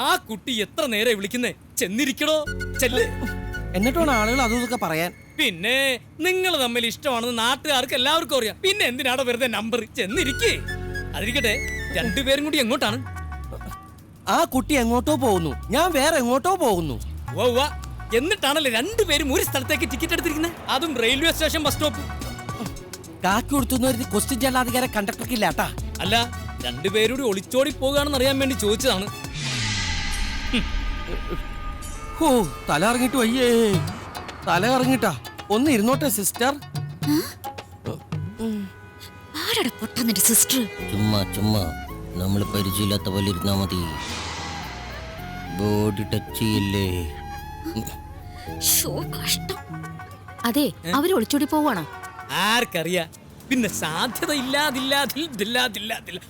ആ കുട്ടി എത്ര നേരെ വിളിക്കുന്നേ? ചെന്നിരിക്കണോ? ചെല്ല്. എന്നിട്ടാണ് ആളുകൾ അതും ഇതൊക്കെ പറയാൻ. പിന്നെ നിങ്ങൾ തമ്മിൽ ഇഷ്ടമാണെന്ന് നാട്ടുകാർക്ക് എല്ലാവർക്കും അറിയാം. പിന്നെ എന്തിനാണ് വെറുതെ നമ്പർ? ചെന്നിരിക്കേ. അതിരിക്കട്ടെ, രണ്ടുപേരും കൂടി എങ്ങോട്ടാണ്? ആ കുട്ടി എങ്ങോട്ടോ പോകുന്നു, ഞാൻ വേറെ എങ്ങോട്ടോ പോകുന്നു. എന്നിട്ടാണല്ലേ രണ്ടുപേരും ഒരു സ്ഥലത്തേക്ക് ടിക്കറ്റ് എടുത്തിരിക്കുന്നത്? അതും റെയിൽവേ സ്റ്റേഷൻ ബസ് സ്റ്റോപ്പ്. കാക്കി കൊടുത്തുന്ന ക്വസ്റ്റ്യൻ ചെയ്യാധികാരം കണ്ടക്ടർക്ക് ഇല്ലാട്ടാ. അല്ല, രണ്ടുപേരും കൂടി ഒളിച്ചോടി പോകുകയാണെന്ന് അറിയാൻ വേണ്ടി ചോദിച്ചതാണ്. ഓ, തല ഇറങ്ങിട്ട് വയ്യേ, തല ഇറങ്ങിട്ടാ. ഒന്ന് ഇരുന്നോട്ടെ സിസ്റ്റർ. സിസ്റ്റർ ചുമ്മാ ചുമ്മാ നമ്മള് പരിചയമില്ലാത്ത പോലെ ഇരുന്നാ മതി. ബോഡി ടച്ച് ചെയ്യല്ലേ. അതെ, അവര് ഒളിച്ചോടി പോവാണോ? ആർക്കറിയാ? പിന്നെ സാധ്യത ഇല്ലാതില്ലാതില്ല.